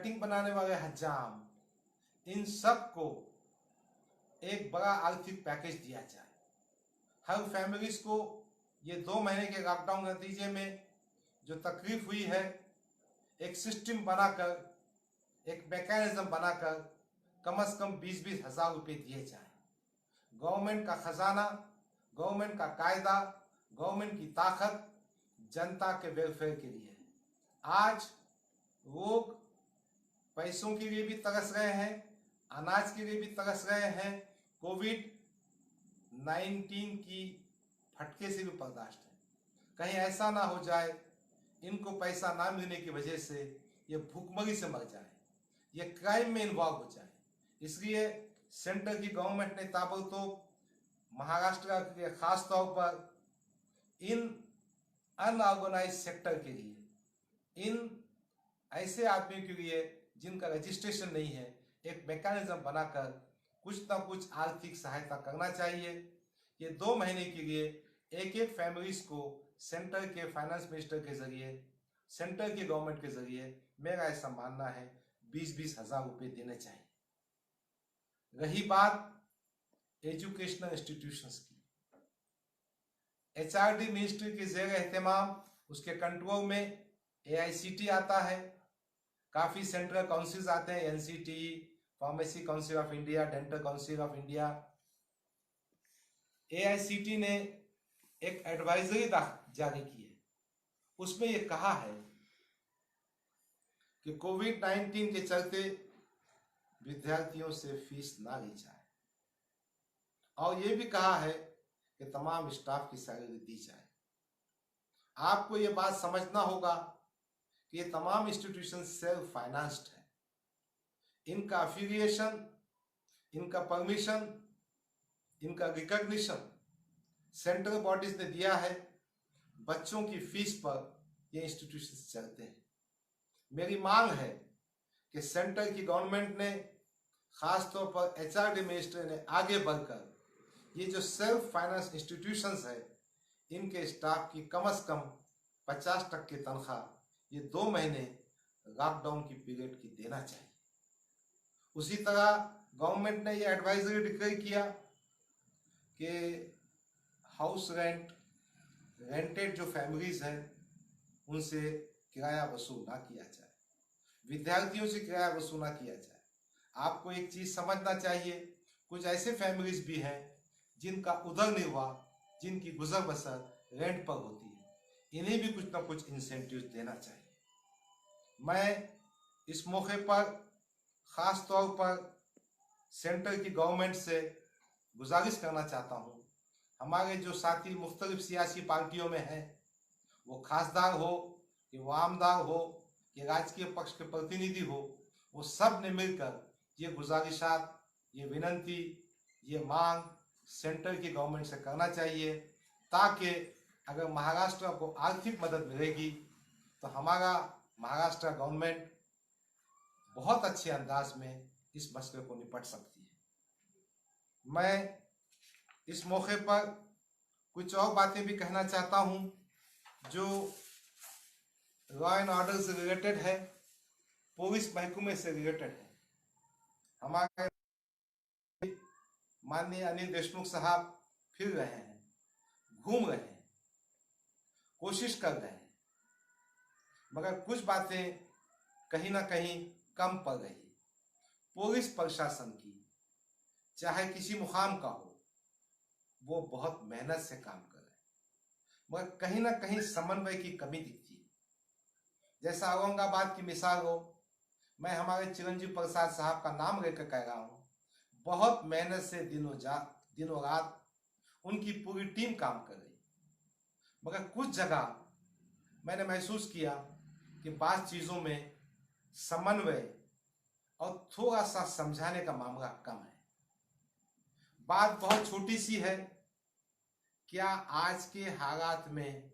Cutting बनाने वाले हज्जाम, इन सब को एक बड़ा आर्थिक पैकेज दिया जाए। हर फैमिलीज को ये 2 महीने के लॉकडाउन के नतीजे में जो तकलीफ हुई है, एक सिस्टम बनाकर, एक मैकेनिज्म बनाकर कम से कम 20-20 हज़ार रुपये दिए जाए। गवर्नमेंट का खजाना, गवर्नमेंट का कायदा, गवर्नमेंट की ताकत जनता के वेलफेयर के लिए है। आज लोग पैसों के लिए भी तरस रहे हैं, अनाज के लिए भी तरस रहे हैं, कोविड-19 की फटके से भी बर्दाश्त है। कहीं ऐसा ना हो जाए इनको पैसा ना मिलने की वजह से ये भूखमरी से मर जाए, ये क्राइम में इन्वॉल्व हो जाए। इसलिए सेंटर की गवर्नमेंट ने ताबड़तोड़ महाराष्ट्र के खास तौर पर इन अनऑर्गेनाइज सेक्टर के लिए, इन ऐसे आदमियों के लिए जिनका रजिस्ट्रेशन नहीं है, एक मैकेनिज्म बनाकर कुछ ना कुछ आर्थिक सहायता करना चाहिए। ये 2 महीने के लिए एक एक फैमिलीज को सेंटर के फाइनेंस मिनिस्टर के जरिए, सेंटर की गवर्नमेंट के जरिए मेरा ऐसा मानना है 20-20 हज़ार रुपये देने चाहिए। रही बात एजुकेशनल इंस्टीट्यूशंस की, HRD मिनिस्ट्री के जेर एहतमाम, उसके कंट्रोल में AICT आता है, काफी सेंट्रल काउंसिल्स आते हैं, NCTE, pharmacy council of India, dental council of India. AICT ने एक एडवाइजरी जारी की है, उसमें यह कहा है कि कोविड-19 के चलते विद्यार्थियों से फीस ना ली जाए, और यह भी कहा है कि तमाम स्टाफ की सैलरी दी जाए। आपको यह बात समझना होगा कि ये तमाम इंस्टीट्यूशन सेल्फ फाइनेंस्ड है। इनका अफिलिएशन, इनका परमिशन, इनका रिकॉग्निशन सेंट्रल बॉडीज ने दिया है। बच्चों की फीस पर ये इंस्टीट्यूशन चलते हैं। मेरी मांग है कि सेंटर की गवर्नमेंट ने, खासतौर पर HRD मिनिस्टर ने आगे बढ़कर ये जो सेल्फ फाइनेंस इंस्टीट्यूशंस है, इनके स्टाफ की कम से कम 50% तनख्वाह ये 2 महीने लॉकडाउन की पीरियड की देना चाहिए। उसी तरह गवर्नमेंट ने ये एडवाइजरी डिक्लेयर किया कि हाउस रेंटेड जो फैमिलीज हैं उनसे किराया वसूल ना किया जाए, विद्यार्थियों से किराया वसूल ना किया जाए। आपको एक चीज समझना चाहिए, कुछ ऐसे फैमिलीज भी हैं जिनका उदर निर्वाह, जिनकी गुजर बसर रेंट पर होती है, इन्हें भी कुछ ना कुछ इंसेंटिव देना चाहिए। मैं इस मौके पर खास तौर पर सेंटर की गवर्नमेंट से गुजारिश करना चाहता हूँ, हमारे जो साथी मुख्तलिफ सियासी पार्टियों में हैं, वो खासदार हो कि वामदार हो कि राजकीय पक्ष के प्रतिनिधि हो, वो सब ने मिलकर ये गुजारिशात, ये विनंती, ये मांग सेंटर की गवर्नमेंट से करना चाहिए, ताकि अगर महाराष्ट्र को आर्थिक मदद मिलेगी तो हमारा महाराष्ट्र गवर्नमेंट बहुत अच्छे अंदाज में इस मसले को निपट सकती है। मैं इस मौके पर कुछ और बातें भी कहना चाहता हूं जो लॉ एंड ऑर्डर से रिलेटेड है, पुलिस महकमे से रिलेटेड है। हमारे माननीय अनिल देशमुख साहब फिर रहे हैं, घूम रहे हैं, कोशिश कर रहे हैं, मगर कुछ बातें कहीं ना कहीं कम पड़ रही। पुलिस प्रशासन की, चाहे किसी मुकाम का हो, वो बहुत मेहनत से काम कर रहे हैं, मगर कहीं ना कहीं समन्वय की कमी दिखती है। जैसा औरंगाबाद की मिसाल हो, मैं हमारे चिरंजीव प्रसाद साहब का नाम लेकर कह रहा हूँ, बहुत मेहनत से दिनों रात उनकी पूरी टीम काम कर रही, मगर कुछ जगह मैंने महसूस किया कि बात चीज़ों में समन्वय और थोड़ा सा समझाने का मामला कम है। बात बहुत छोटी सी है, क्या आज के हालात में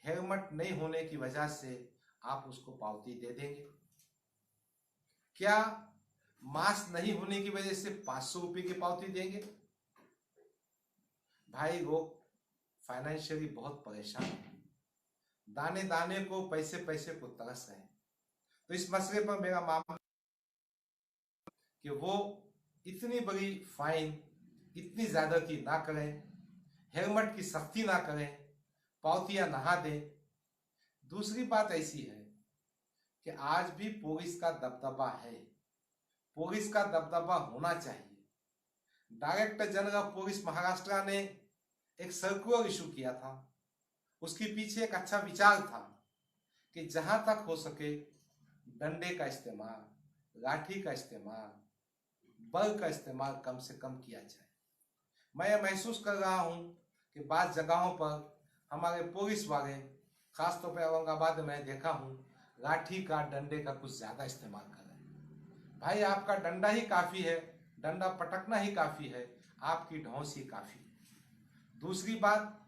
हेलमेट नहीं होने की वजह से आप उसको पावती दे देंगे? क्या मास्क नहीं होने की वजह से 500 रुपये की पावती देंगे? भाई लोग फाइनेंशियली बहुत परेशान हैं, दाने दाने को, पैसे पैसे को तरस रहे हैं। तो इस मसले पर मेरा मामला कि वो इतनी बड़ी फाइन, इतनी ज्यादती ना करें, हेलमेट की सख्ती ना करें, पावतियां नहा दें। दूसरी बात ऐसी है कि आज भी पुलिस का दबदबा है, पुलिस का दबदबा होना चाहिए। Director general of police Maharashtra ने एक सर्कुलर इशू किया था, उसके पीछे एक अच्छा विचार था कि जहां तक हो सके डंडे का इस्तेमाल, लाठी का इस्तेमाल, बल का इस्तेमाल कम से कम किया जाए। मैं यह महसूस कर रहा हूं कि बाज़ जगहों पर हमारे पुलिस वाले, खासतौर पर औरंगाबाद में मैं देखा हूं, लाठी का, डंडे का कुछ ज्यादा इस्तेमाल कर रहे हैं। भाई आपका डंडा ही काफी है, डंडा पटकना ही काफी है, आपकी ढौंस ही काफी है। दूसरी बात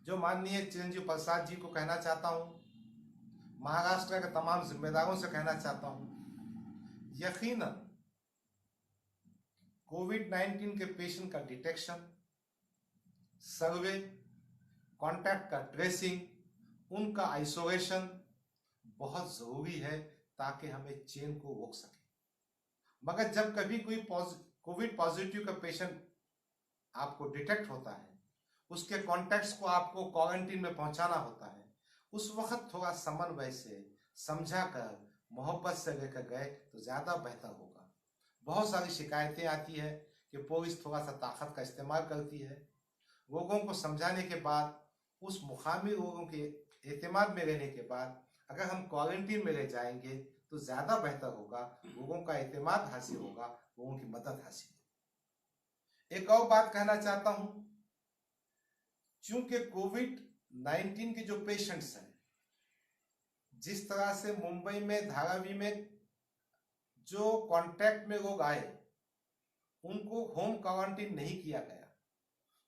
जो माननीय चिरंजीव प्रसाद जी को कहना चाहता हूं, महाराष्ट्र के तमाम जिम्मेदारों से कहना चाहता हूं, यकीनन कोविड-19 के पेशेंट का डिटेक्शन, सर्वे, कॉन्टैक्ट का ट्रेसिंग, उनका आइसोलेशन बहुत जरूरी है ताकि हमें चेन को रोक सके। मगर जब कभी कोई कोविड पॉजिटिव का पेशेंट आपको डिटेक्ट होता है, उसके कॉन्टैक्ट्स को आपको क्वारंटीन में पहुंचाना होता है, उस वक्त थोड़ा समन्वय से, समझा कर, मोहब्बत से लेकर गए तो ज्यादा बेहतर होगा। बहुत सारी शिकायतें आती है कि पुलिस थोड़ा सा ताकत का इस्तेमाल करती है। लोगों को समझाने के बाद, उस मुकामी लोगों के एतमाद में रहने के बाद अगर हम क्वारंटीन में रह जाएंगे तो ज्यादा बेहतर होगा, लोगों का एतमाद हासिल होगा, लोगों की मदद हासिल होगी। एक और बात कहना चाहता हूं, चूंकि कोविड-19 के जो पेशेंट्स हैं, जिस तरह से मुंबई में, धारावी में जो कांटेक्ट में लोग आए, उनको होम क्वारंटीन नहीं किया गया,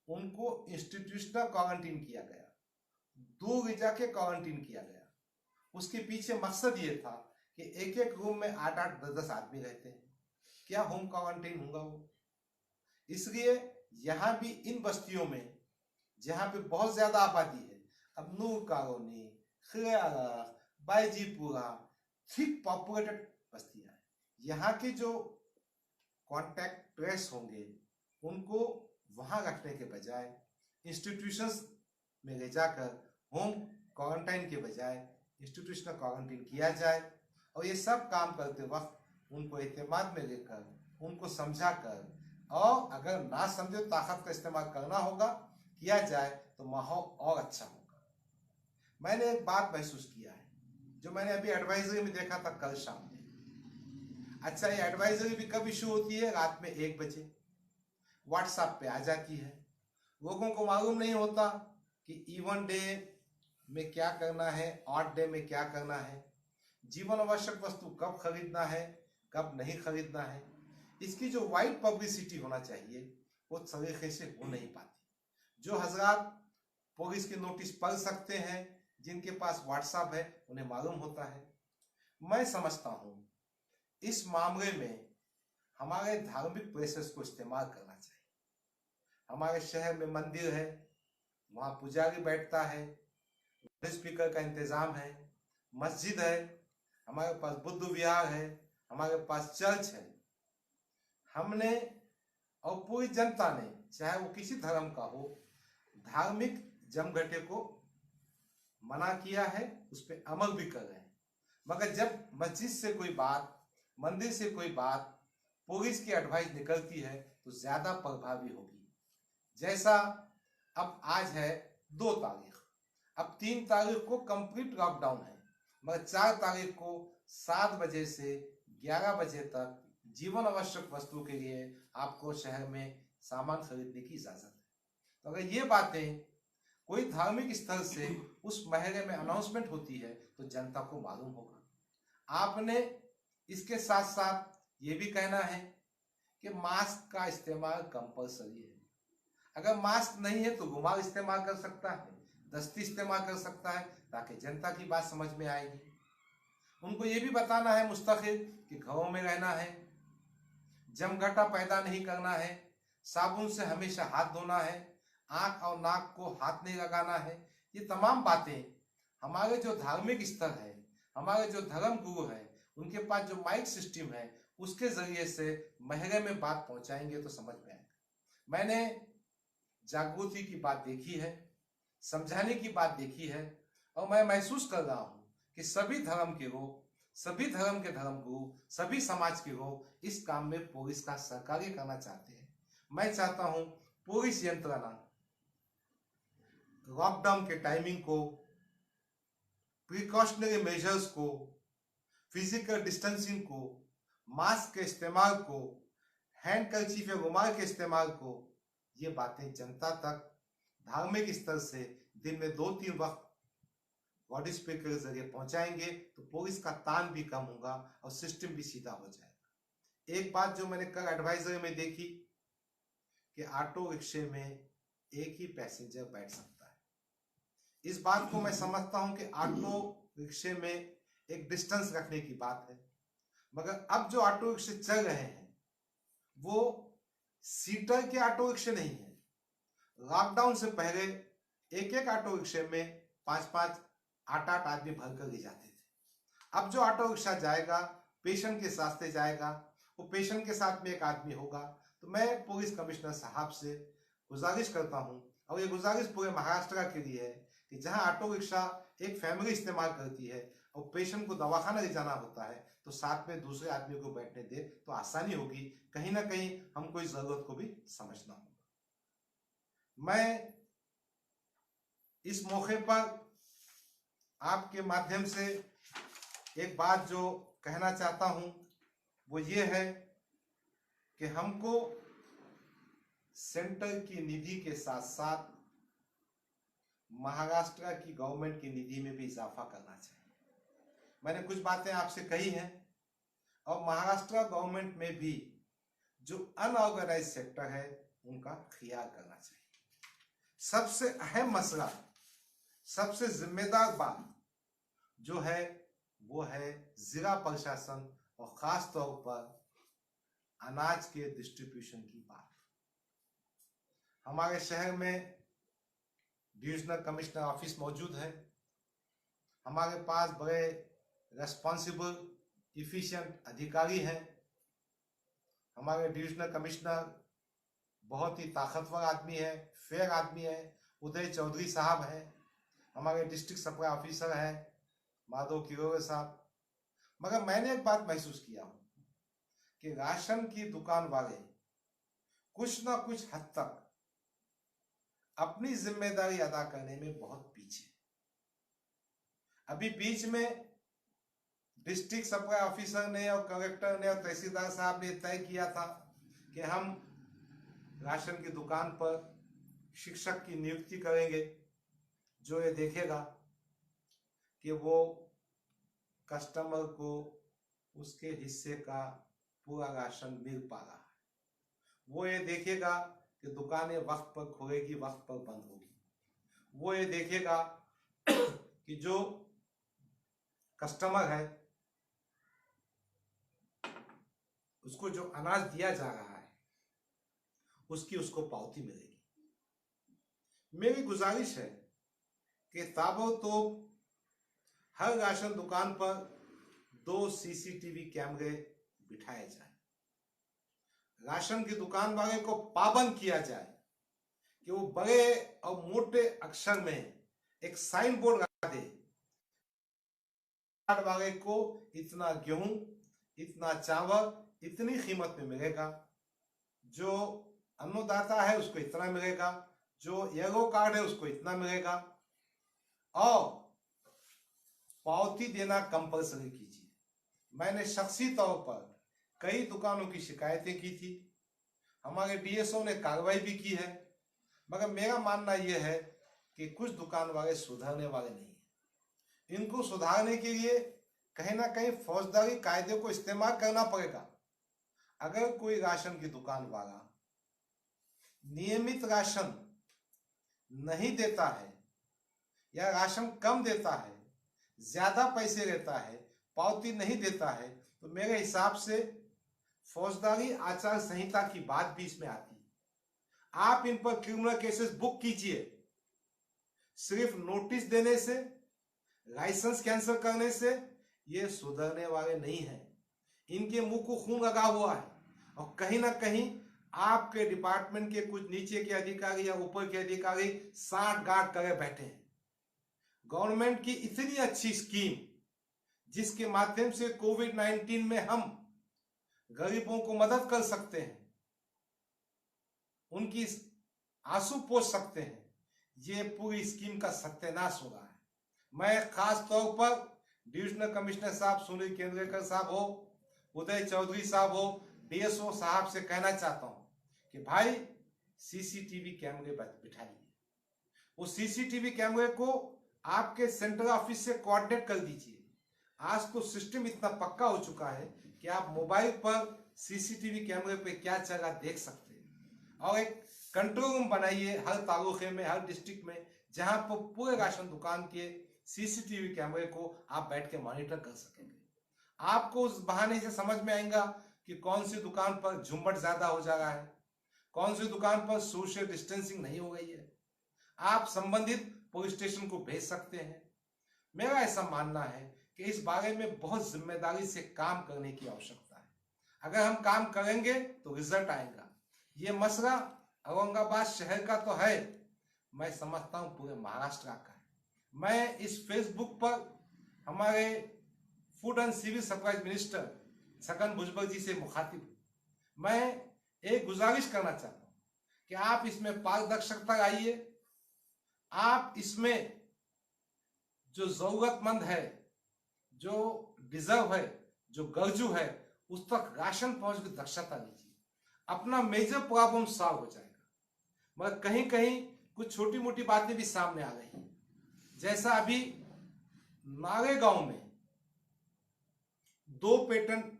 उनको इंस्टीट्यूशनल क्वारंटीन किया गया, दूर जाके क्वारंटीन किया गया। उसके पीछे मकसद ये था कि एक एक रूम में 8-8, 10-10 आदमी रहते हैं, क्या होम क्वारंटीन होगा वो? इसलिए यहां भी इन बस्तियों में जहां पे बहुत ज्यादा आबादी है, अब नूर कॉलोनी, खियारा, बाईजीपुरा, थिक पॉपुलेटेड बस्तियां हैं, यहाँ के जो कॉन्टैक्ट ट्रेस होंगे उनको वहां रखने के बजाय इंस्टीट्यूशंस में ले जाकर होम क्वारंटाइन के बजाय इंस्टीट्यूशनल क्वारंटीन किया जाए। और ये सब काम करते वक्त उनको एतमाद में लेकर, उनको समझा कर, और अगर ना समझे तो ताकत का इस्तेमाल करना होगा, किया जाए तो माहौल और अच्छा होगा। मैंने एक बात महसूस किया है जो मैंने अभी एडवाइजरी में देखा था कल शाम में। अच्छा, ये एडवाइजरी भी कब इशू होती है? रात में 1 बजे व्हाट्सएप पे आ जाती है। लोगों को मालूम नहीं होता कि इवन डे में क्या करना है, ऑड डे में क्या करना है, जीवन आवश्यक वस्तु कब खरीदना है, कब नहीं खरीदना है। इसकी जो वाइड पब्लिसिटी होना चाहिए वो तरीके से हो नहीं पाती। जो हजरात पुलिस के नोटिस पढ़ सकते हैं, जिनके पास व्हाट्सएप है, उन्हें मालूम होता है। मैं समझता हूं इस मामले में हमारे धार्मिक प्रेसेस को इस्तेमाल करना चाहिए। हमारे शहर में मंदिर है, वहां पुजारी बैठता है, स्पीकर का इंतजाम है, मस्जिद है, हमारे पास बुद्ध विहार है, हमारे पास चर्च है। हमने और पूरी जनता ने, चाहे वो किसी धर्म का हो, धार्मिक जमघटे को मना किया है, उस पर अमल भी कर रहे हैं। मगर जब मस्जिद से कोई बात, मंदिर से कोई बात, पुलिस की एडवाइस निकलती है तो ज्यादा प्रभावी होगी। जैसा अब आज है 2 तारीख, अब 3 तारीख को कंप्लीट लॉकडाउन है, मगर 4 तारीख को 7 बजे से 11 बजे तक जीवन आवश्यक वस्तु के लिए आपको शहर में सामान खरीदने की इजाजत है। तो अगर ये बातें कोई धार्मिक स्थल से उस महल्ले में अनाउंसमेंट होती है तो जनता को मालूम होगा। आपने इसके साथ साथ ये भी कहना है कि मास्क का इस्तेमाल कंपलसरी है। अगर मास्क नहीं है तो रुमाल इस्तेमाल कर सकता है, दस्ती इस्तेमाल कर सकता है, ताकि जनता की बात समझ में आएगी। उनको ये भी बताना है मुस्तकिल कि घरों में रहना है, जमघटा पैदा नहीं करना है, साबुन से हमेशा हाथ धोना है, आंख और नाक को हाथ नहीं लगाना है। ये तमाम बातें हमारे जो धार्मिक स्थल है, हमारे जो धर्म गुरु है उनके पास जो माइक सिस्टम है उसके जरिए से महरे में बात पहुंचाएंगे तो समझ में आएगा। मैंने जागृति की बात देखी है, समझाने की बात देखी है, और मैं महसूस कर रहा हूं कि सभी धर्म के लोग, सभी धर्म के धर्म गुरु, सभी समाज के लोग इस काम में पुलिस का सहकार्य करना चाहते हैं। मैं चाहता हूं पुलिस यंत्रणा लॉकडाउन के टाइमिंग को, प्रिकॉशनरी मेजर्स को, फिजिकल डिस्टेंसिंग को, मास्क के इस्तेमाल को, हैंड कर्चीफ या रुमाल के इस्तेमाल को, ये बातें जनता तक धार्मिक स्तर से दिन में 2-3 वक्त लाउड स्पीकर के जरिए पहुंचाएंगे तो पुलिस का तान भी कम होगा और सिस्टम भी सीधा हो जाएगा। एक बात जो मैंने कल एडवाइजर में देखी कि ऑटो रिक्शे में एक ही पैसेंजर बैठ सकता है। इस बात को मैं समझता हूं कि ऑटो रिक्शे में एक डिस्टेंस रखने की बात है, मगर अब जो ऑटो रिक्शे चल रहे हैं वो सीटर के ऑटो रिक्शे नहीं है। लॉकडाउन से पहले एक ऑटो रिक्शे में 5-5, 8-8 आदमी भरकर ले जाते थे। अब जो ऑटो रिक्शा जाएगा पेशेंट के साथ से जाएगा, वो पेशेंट के साथ में एक आदमी होगा। तो मैं पुलिस कमिश्नर साहब से गुजारिश करता हूं, और ये गुजारिश पूरे महाराष्ट्र के लिए है कि जहां ऑटो रिक्शा एक फैमिली इस्तेमाल करती है और पेशेंट को दवाखाना ले जाना होता है तो साथ में दूसरे आदमी को बैठने दे तो आसानी होगी। कहीं ना कहीं हमको इस जरूरत को भी समझना होगा। मैं इस मौके पर आपके माध्यम से एक बात जो कहना चाहता हूं वो ये है कि हमको सेंटर की निधि के साथ साथ महाराष्ट्र की गवर्नमेंट की निधि में भी इजाफा करना चाहिए। मैंने कुछ बातें आपसे कही हैं, और महाराष्ट्र गवर्नमेंट में भी जो अनऑर्गेनाइज सेक्टर है उनका ख्याल करना चाहिए। सबसे अहम मसला, सबसे जिम्मेदार बात जो है वो है जिला प्रशासन और खास तौर पर अनाज के डिस्ट्रीब्यूशन की बात। हमारे शहर में डिविजनल कमिश्नर ऑफिस मौजूद है। हमारे पास बड़े रेस्पॉन्सिबल, इफिशिएंट अधिकारी हैं। हमारे डिविजनल कमिश्नर बहुत ही ताकतवर आदमी है, फेयर आदमी है, उदय चौधरी साहब हैं। हमारे डिस्ट्रिक्ट सप्लाई ऑफिसर हैं माधव किरोगे साहब। मगर मैंने एक बात महसूस किया हूं कि राशन की दुकान वाले कुछ ना कुछ हद तक अपनी जिम्मेदारी अदा करने में बहुत पीछे। अभी बीच में डिस्ट्रिक्ट सप्लाई ऑफिसर ने और कलेक्टर ने और तहसीलदार साहब ने तय किया था कि हम राशन की दुकान पर शिक्षक की नियुक्ति करेंगे जो ये देखेगा कि वो कस्टमर को उसके हिस्से का पूरा राशन मिल पा रहा है। वो ये देखेगा कि दुकानें वक्त पर खुलेगी, वक्त पर बंद होगी। वो ये देखेगा कि जो कस्टमर है उसको जो अनाज दिया जा रहा है उसकी उसको पावती मिलेगी। मेरी गुजारिश है कि ताबड़तोड़ हर राशन दुकान पर 2 सीसीटीवी कैमरे बिठाए जाए। राशन की दुकान वाले को पाबंद किया जाए कि वो बड़े और मोटे अक्षर में एक साइन बोर्ड लगा दे, वाले को इतना गेहूं, इतना चावल, इतनी कीमत में मिलेगा। जो अन्नदाता है उसको इतना मिलेगा, जो येलो कार्ड है उसको इतना मिलेगा, और पावती देना कंपलसरी कीजिए। मैंने शख्सी तौर पर कई दुकानों की शिकायतें की थी, हमारे डीएसओ ने कार्रवाई भी की है, मगर मेरा मानना यह है कि कुछ दुकान वाले सुधरने वाले नहीं हैं। इनको सुधारने के लिए कहीं ना कहीं फौजदारी कायदे को इस्तेमाल करना पड़ेगा। अगर कोई राशन की दुकान वाला नियमित राशन नहीं देता है या राशन कम देता है, ज्यादा पैसे लेता है, पावती नहीं देता है, तो मेरे हिसाब से फौजदारी आचार संहिता की बात भी इसमें आती है। आप इन पर क्रिमिनल केसेस बुक कीजिए। सिर्फ नोटिस देने से, लाइसेंस कैंसिल करने से ये सुधरने वाले नहीं हैं। इनके मुंह को खून लगा हुआ है और कहीं ना कहीं आपके डिपार्टमेंट के कुछ नीचे के अधिकारी या ऊपर के अधिकारी साठ गांठ करे बैठे हैं। गवर्नमेंट की इतनी अच्छी स्कीम जिसके माध्यम से कोविड-19 में हम गरीबों को मदद कर सकते हैं, उनकी आंसू पोंछ सकते हैं, ये पूरी स्कीम का सत्यानाश हो रहा है। मैं खास तौर पर डिविजनल कमिश्नर साहब सुनील केंद्रेकर साहब हो, उदय चौधरी साहब हो, डीएसओ साहब से कहना चाहता हूं कि भाई सीसीटीवी कैमरे बिठाइए। उस सीसीटीवी कैमरे को आपके सेंट्रल ऑफिस से कोऑर्डिनेट कर दीजिए। आज तो सिस्टम इतना पक्का हो चुका है कि आप मोबाइल पर सीसीटीवी कैमरे पे क्या चल रहा देख सकते हैं। और एक कंट्रोल रूम बनाइए हर तालुके में, हर डिस्ट्रिक्ट में, जहां पर पूरे राशन दुकान के सीसीटीवी कैमरे को आप बैठ के मॉनिटर कर सकेंगे। आपको उस बहाने से समझ में आएगा कि कौन सी दुकान पर झुम्मट ज्यादा हो जा रहा है, कौन सी दुकान पर सोशल डिस्टेंसिंग नहीं हो गई है। आप संबंधित पुलिस स्टेशन को भेज सकते हैं। मेरा ऐसा मानना है कि इस बारे में बहुत जिम्मेदारी से काम करने की आवश्यकता है। अगर हम काम करेंगे तो रिजल्ट आएगा। ये मसला औरंगाबाद शहर का तो है, मैं समझता हूं पूरे महाराष्ट्र का है। मैं इस फेसबुक पर हमारे food and civil supplies minister Chhagan Bhujbal ji से मुखातिब हूं। मैं एक गुजारिश करना चाहता हूं कि आप इसमें पारदर्शिता लाइए। आप इसमें जो जरूरतमंद है, जो डिजर्व है, जो गरजू है, उस तक राशन पहुंच की दक्षता लीजिए। अपना मेजर प्रॉब्लम सॉल्व हो जाएगा। मगर कहीं कहीं कुछ छोटी मोटी बातें भी सामने आ रही हैं। जैसा अभी नारेगांव में 2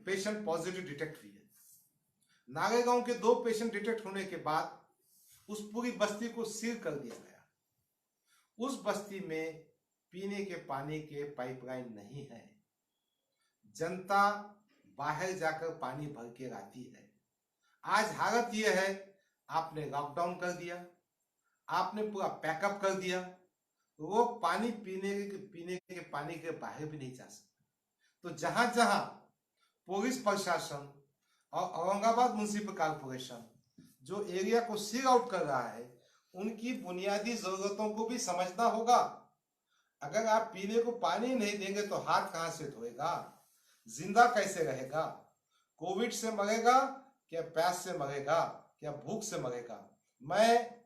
पेशेंट पॉजिटिव डिटेक्ट हुई है। नारेगांव के 2 पेशेंट डिटेक्ट होने के बाद उस पूरी बस्ती को सील कर दिया गया। उस बस्ती में पीने के पानी के पाइपलाइन नहीं है। जनता बाहर जाकर पानी भर के लाती है। आज हालत यह है, आपने लॉकडाउन कर दिया, आपने पूरा पैकअप कर दिया, वो पानी पीने के पानी के बाहर भी नहीं जा सकते। तो जहां जहां पुलिस प्रशासन और औरंगाबाद म्युनिसिपल कॉर्पोरेशन जो एरिया को सील आउट कर रहा है, उनकी बुनियादी जरूरतों को भी समझना होगा। अगर आप पीने को पानी नहीं देंगे तो हाथ कहां से धोएगा, जिंदा कैसे रहेगा? कोविड से मरेगा क्या प्यास से मरेगा, क्या भूख से मरेगा? मैं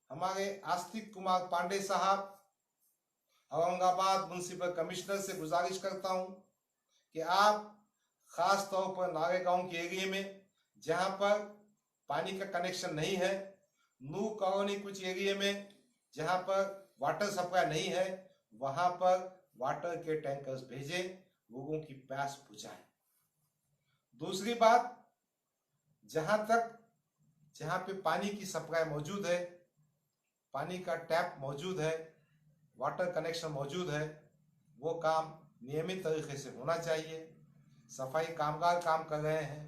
हमारे आस्तिक कुमार पांडे साहब औरंगाबाद म्युनिसिपल कमिश्नर से गुजारिश करता हूं कि आप खास तौर पर नारेगांव के एरिया में जहां पर पानी का कनेक्शन नहीं है, नू कॉलोनी कुछ एरिया में जहां पर वाटर सप्लाई नहीं है, वहां पर वाटर के टैंकर्स भेजें, लोगों की प्यास बुझाएं। दूसरी बात, जहां पे पानी की सप्लाई मौजूद है, पानी का टैप मौजूद है, वाटर कनेक्शन मौजूद है, वो काम नियमित तरीके से होना चाहिए। सफाई कामगार काम कर रहे हैं,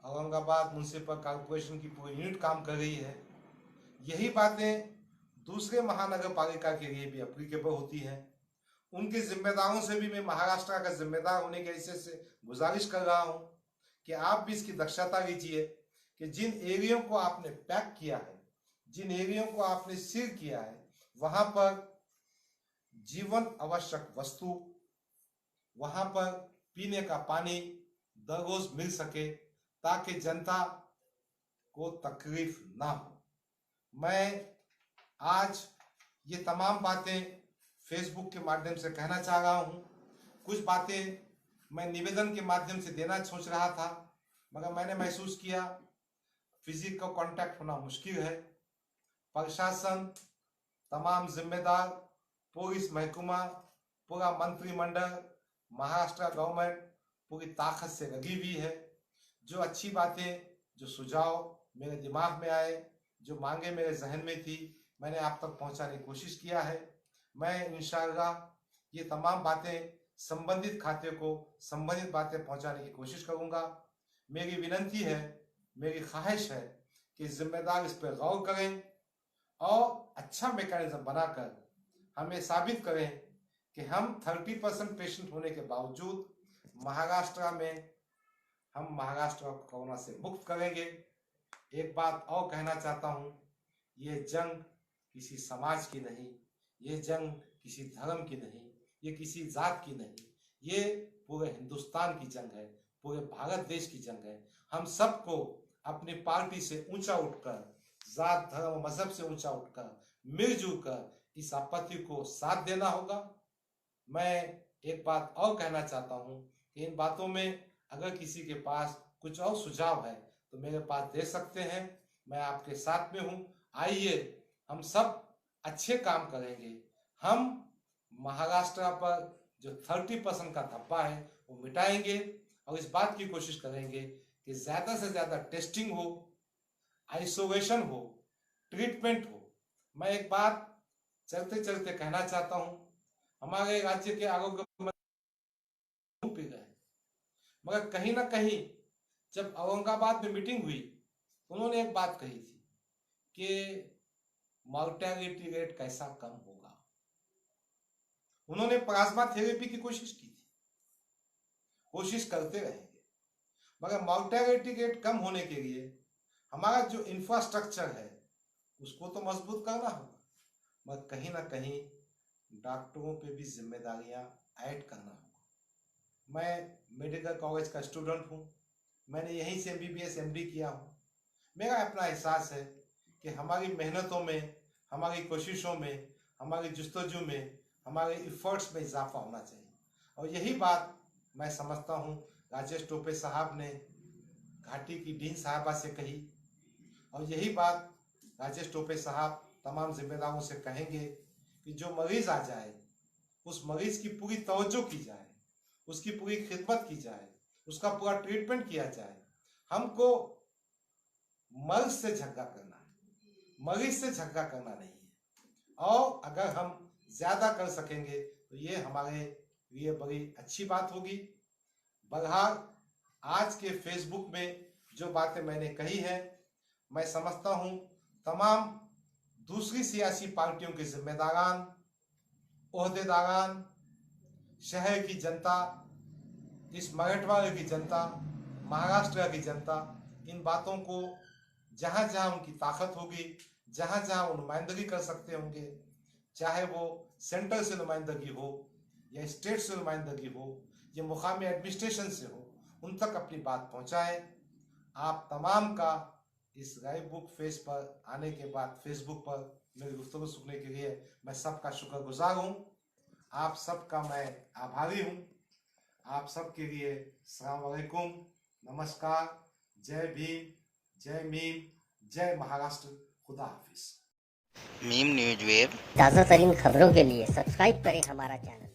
औरंगाबाद म्युनिसिपल कॉर्पोरेशन की पूरी यूनिट काम कर रही है। यही बातें दूसरे महानगर पालिका के लिए भी एप्लीकेबल होती हैं। उनके जिम्मेदारों से भी मैं महाराष्ट्र का जिम्मेदार होने के हिस्से से गुजारिश कर रहा हूं कि आप भी इसकी दक्षता लीजिए कि जिन एरियो को आपने पैक किया है, जिन एरियो को आपने सील किया है, वहां पर जीवन आवश्यक वस्तु, वहां पर पीने का पानी हर रोज मिल सके ताकि जनता को तकलीफ ना हो। मैं आज ये तमाम बातें फेसबुक के माध्यम से कहना चाह रहा हूं। कुछ बातें मैं निवेदन के माध्यम से देना सोच रहा था, मगर मैंने महसूस किया फिजिकल कांटेक्ट होना मुश्किल है। प्रशासन, तमाम जिम्मेदार, पुलिस महकमा, पूरा मंत्रिमंडल, महाराष्ट्र गवर्नमेंट पूरी ताकत से लगी हुई है। जो अच्छी बातें, जो सुझाव मेरे दिमाग में आए, जो मांगे मेरे जहन में थी, मैंने आप तक पहुंचाने की कोशिश किया है। मैं इंशाअल्लाह ये तमाम बातें संबंधित खाते को संबंधित बातें पहुंचाने की कोशिश करूंगा। मेरी विनंती है, मेरी ख्वाहिश है कि जिम्मेदार इस पर गौर करें और अच्छा मैकेनिज्म बनाकर हमें साबित करें कि हम 30% पेशेंट होने के बावजूद महाराष्ट्र में हम महाराष्ट्र को कोरोना से मुक्त करेंगे। एक बात और कहना चाहता हूं, ये जंग किसी समाज की नहीं, ये जंग किसी धर्म की नहीं, ये किसी जात की नहीं, ये पूरे हिंदुस्तान की जंग है, पूरे भारत देश की जंग है। हम सबको अपनी पार्टी से ऊंचा उठकर, जात धर्म मजहब से ऊंचा उठकर, मिलजुल कर इस आपत्ति को साथ देना होगा। मैं एक बात और कहना चाहता हूं कि इन बातों में अगर किसी के पास कुछ और सुझाव है तो मेरे पास दे सकते हैं, मैं आपके साथ में हूं। आइए हम सब अच्छे काम करेंगे। हम महाराष्ट्र पर जो 30% का धब्बा है वो मिटाएंगे और इस बात की कोशिश करेंगे कि ज्यादा से ज्यादा टेस्टिंग हो, आइसोलेशन हो, ट्रीटमेंट हो। मैं एक बात चलते चलते कहना चाहता हूं, हमारे राज्य के आरोग्य मंत्री गए, मगर कहीं ना कहीं जब औरंगाबाद में मीटिंग हुई उन्होंने एक बात कही थी कि मॉर्टेलिटी रेट कैसा कम होगा। उन्होंने प्लाज्मा थेरेपी की कोशिश की थी, कोशिश करते रहेंगे, मगर मॉर्टेलिटी रेट कम होने के लिए हमारा जो इंफ्रास्ट्रक्चर है उसको तो मजबूत करना होगा, मगर कहीं ना कहीं डॉक्टरों पे भी जिम्मेदारियां ऐड करना होगा। मैं मेडिकल कॉलेज का स्टूडेंट हूँ, मैंने यहीं से MBBS MD किया हूँ। मेरा अपना एहसास है कि हमारी मेहनतों में, हमारी कोशिशों में, हमारी जुस्तजू में, हमारे इफर्ट्स में इजाफा होना चाहिए। और यही बात मैं समझता हूँ राजेश टोपे साहब ने घाटी की डीन साहबा से कही, और यही बात राजेश टोपे साहब तमाम जिम्मेदारों से कहेंगे कि जो मरीज आ जाए उस मरीज की पूरी तवज्जो की जाए, उसकी पूरी खिदमत की जाए, उसका पूरा ट्रीटमेंट किया जाए। हमको मर्ज से झगड़ा करना है, मरीज से झगड़ा करना नहीं है। और अगर हम ज्यादा कर सकेंगे तो ये हमारे लिए बड़ी अच्छी बात होगी। बहरहाल आज के फेसबुक में जो बातें मैंने कही है, मैं समझता हूं तमाम दूसरी सियासी पार्टियों के जिम्मेदारान, ओहदेदारान, शहर की जनता, इस मराठवाड़े की जनता, महाराष्ट्र की जनता इन बातों को जहां जहां उनकी ताकत होगी, जहां जहां वो नुमाइंदगी कर सकते होंगे, चाहे वो सेंटर से नुमाइंदगी हो या स्टेट से नुमाइंदगी हो या मुकामी एडमिनिस्ट्रेशन से हो, उन तक अपनी बात पहुंचाएं। आप तमाम का इस लाइव बुक फेस पर आने के बाद फेसबुक पर मेरी गुफ्तगू सुनने के लिए मैं सबका शुक्रगुजार हूं। आप सबका मैं आभारी हूं। आप सबके लिए अस्सलाम वालेकुम, नमस्कार, जय भीम, जय मीम, जय महाराष्ट्र, खुदा हाफिज। मीम न्यूज वेब ताज़ा तरीन खबरों के लिए सब्सक्राइब करें हमारा चैनल।